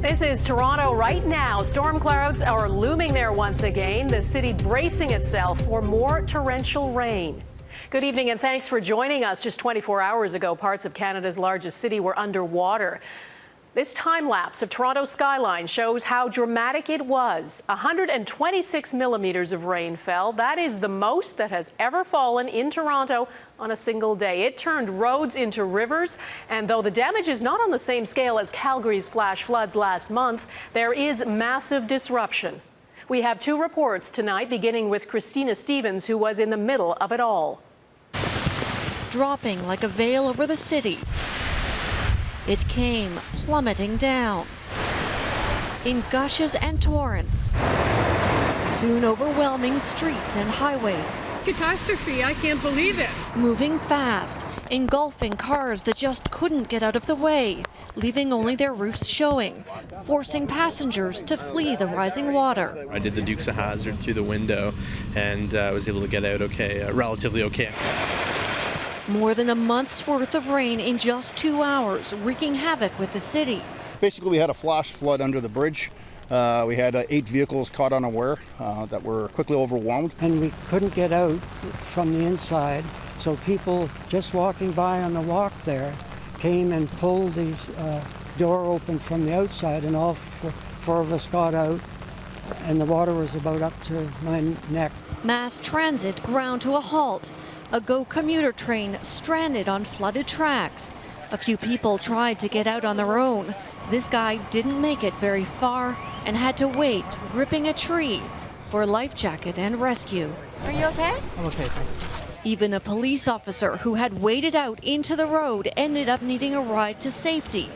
This is Toronto right now. Storm clouds are looming there once again. The city bracing itself for more torrential rain. Good evening and thanks for joining us. Just 24 hours ago, parts of Canada's largest city were underwater. This time lapse of Toronto's skyline shows how dramatic it was. 126 millimeters of rain fell. That is the most that has ever fallen in Toronto on a single day. It turned roads into rivers, and though the damage is not on the same scale as Calgary's flash floods last month, there is massive disruption. We have two reports tonight, beginning with Christina Stevens, who was in the middle of it all. Dropping like a veil over the city, it came plummeting down in gushes and torrents, soon overwhelming streets and highways. Catastrophe, I can't believe it. Moving fast, engulfing cars that just couldn't get out of the way, leaving only their roofs showing, forcing passengers to flee the rising water. I did the Dukes of Hazzard through the window and was able to get out okay, relatively okay. More than a month's worth of rain in just 2 hours, wreaking havoc with the city. Basically, we had a flash flood under the bridge. We had 8 vehicles caught unaware that were quickly overwhelmed. And we couldn't get out from the inside, so people just walking by on the walk there came and pulled the door open from the outside, and all four of us got out, and the water was about up to my neck. Mass transit ground to a halt. A GO commuter train stranded on flooded tracks. A few people tried to get out on their own. This guy didn't make it very far and had to wait, gripping a tree, for a life jacket and rescue. Are you okay? I'm okay, thanks. Even a police officer who had waded out into the road ended up needing a ride to safety.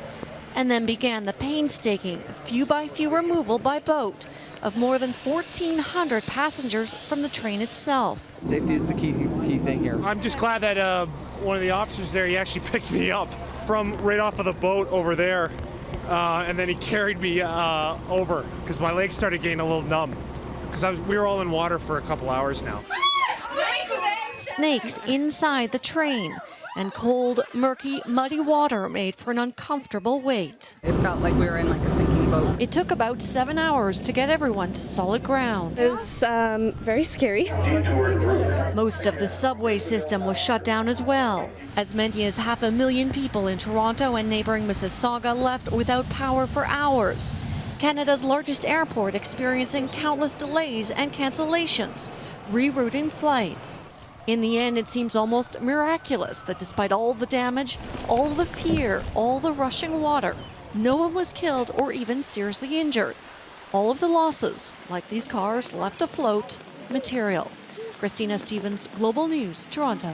And then began the painstaking, few-by-few removal by boat of more than 1,400 passengers from the train itself. Safety is the key thing here. I'm just glad that one of the officers there, he actually picked me up from right off of the boat over there, and then he carried me over because my legs started getting a little numb because we were all in water for a couple hours now. Snakes inside the train, and cold, murky, muddy water made for an uncomfortable wait. It felt like we were in like a sinking boat. It took about 7 hours to get everyone to solid ground. It was very scary. Most of the subway system was shut down as well. As many as 500,000 people in Toronto and neighboring Mississauga left without power for hours. Canada's largest airport experiencing countless delays and cancellations, rerouting flights. In the end, it seems almost miraculous that despite all the damage, all the fear, all the rushing water, no one was killed or even seriously injured. All of the losses, like these cars left afloat, material. Christina Stevens, Global News, Toronto.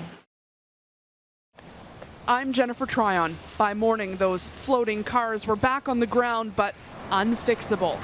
I'm Jennifer Tryon. By morning, those floating cars were back on the ground, but unfixable.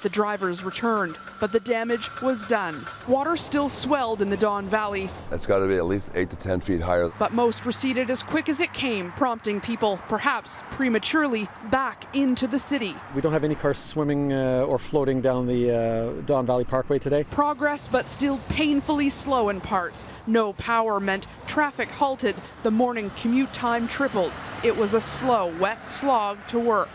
The drivers returned, but the damage was done. Water still swelled in the Don Valley. It's got to be at least 8 to 10 feet higher. But most receded as quick as it came, prompting people, perhaps prematurely, back into the city. We don't have any cars swimming or floating down the Don Valley Parkway today. Progress, but still painfully slow in parts. No power meant traffic halted. The morning commute time tripled. It was a slow, wet slog to work.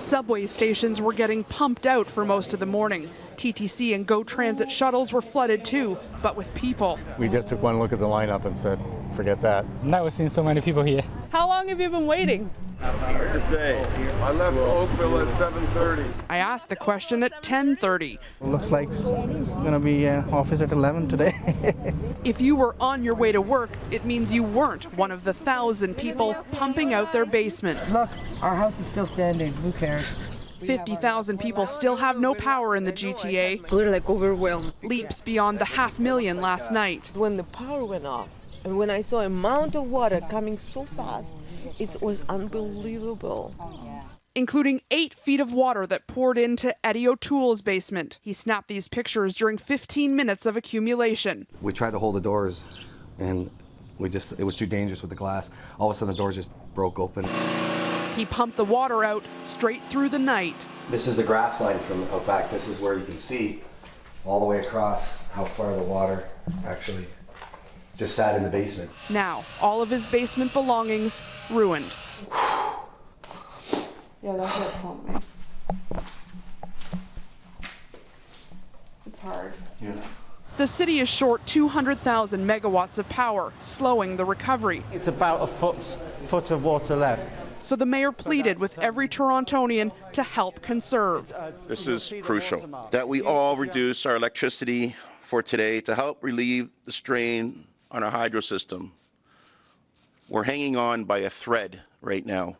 Subway stations were getting pumped out for most of the morning. TTC and GO Transit shuttles were flooded too, but with people. We just took one look at the lineup and said, forget that. Never seen so many people here. How long have you been waiting? Hard to say. I left Oakville at 7:30. I asked the question at 10:30. Looks like it's going to be office at 11 today. If you were on your way to work, it means you weren't one of the 1,000 people pumping out their basement. Look, our house is still standing. Who cares? 50,000 people still have no power in the GTA. We're like overwhelmed. Leaps beyond the 500,000 last night. When the power went off, and when I saw the amount of water coming so fast, it was unbelievable. Including 8 feet of water that poured into Eddie O'Toole's basement. He snapped these pictures during 15 minutes of accumulation. We tried to hold the doors, and it was too dangerous with the glass. All of a sudden, the doors just broke open. He pumped the water out straight through the night. This is the grass line from out back. This is where you can see all the way across how far the water actually just sat in the basement. Now, all of his basement belongings ruined. Yeah, that hits home me. It's hard. Yeah. The city is short 200,000 megawatts of power, slowing the recovery. It's about a foot of water left. So the mayor pleaded with every Torontonian to help conserve. This is crucial, that we all reduce our electricity for today to help relieve the strain on our hydro system. We're hanging on by a thread right now.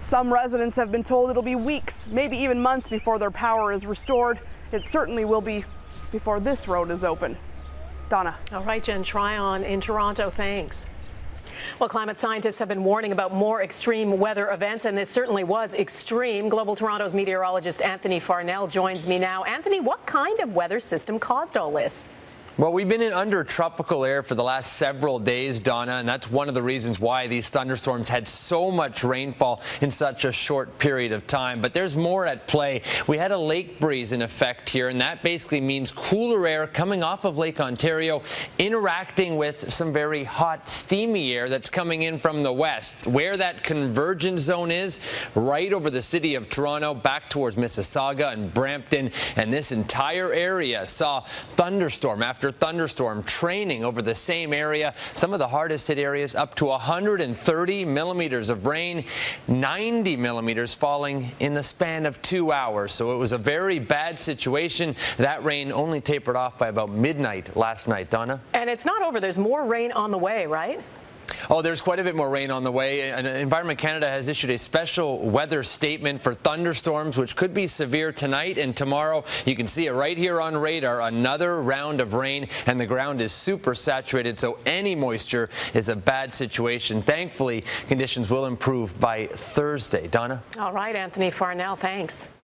Some residents have been told it'll be weeks, maybe even months before their power is restored. It certainly will be before this road is open. Donna. All right, Jen Tryon in Toronto, thanks. Well, climate scientists have been warning about more extreme weather events, and this certainly was extreme. Global Toronto's meteorologist Anthony Farnell joins me now. Anthony, what kind of weather system caused all this? Well, we've been in under tropical air for the last several days, Donna, and that's one of the reasons why these thunderstorms had so much rainfall in such a short period of time. But there's more at play. We had a lake breeze in effect here, and that basically means cooler air coming off of Lake Ontario, interacting with some very hot, steamy air that's coming in from the west. Where that convergence zone is, right over the city of Toronto, back towards Mississauga and Brampton, and this entire area saw thunderstorm after thunderstorm training over the same area. Some of the hardest hit areas up to 130 millimeters of rain, 90 millimeters falling in the span of 2 hours. So it was a very bad situation. That rain only tapered off by about midnight last night, Donna. And it's not over. There's more rain on the way, right? Oh, there's quite a bit more rain on the way. And Environment Canada has issued a special weather statement for thunderstorms, which could be severe tonight and tomorrow. You can see it right here on radar, another round of rain, and the ground is super saturated, so any moisture is a bad situation. Thankfully, conditions will improve by Thursday. Donna? All right, Anthony Farnell, thanks.